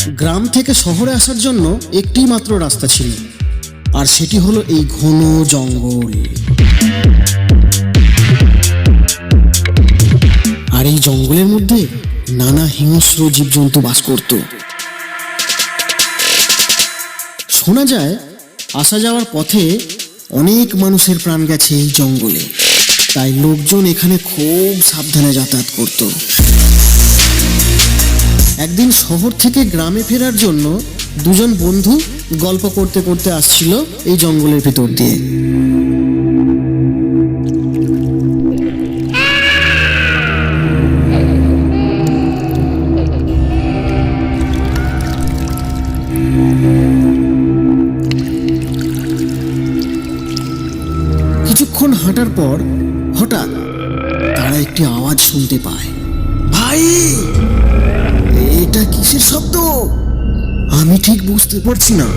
গ্রাম থেকে শহরে আসার জন্য একটি মাত্র রাস্তা ছিল, আর সেটি হলো এই ঘন জঙ্গল। আর এই জঙ্গলের মধ্যে নানা হিংস্র জীবজন্তু বাস করত। শোনা যায় আসা যাওয়ার পথে অনেক মানুষের প্রাণ গেছে এই জঙ্গলে, তাই লোকজন এখানে খুব সাবধানে যাতায়াত করত। একদিন শহর থেকে গ্রামে ফেরার জন্য দুজন বন্ধু গল্প করতে করতে আসছিল এই জঙ্গলের ভিতর দিয়ে। কিছুক্ষণ হাঁটার পর হঠাৎ তারা একটি আওয়াজ শুনতে পায়। ভাই, এটা কিসের শব্দ? আমি ঠিক বুঝতে পারছি না।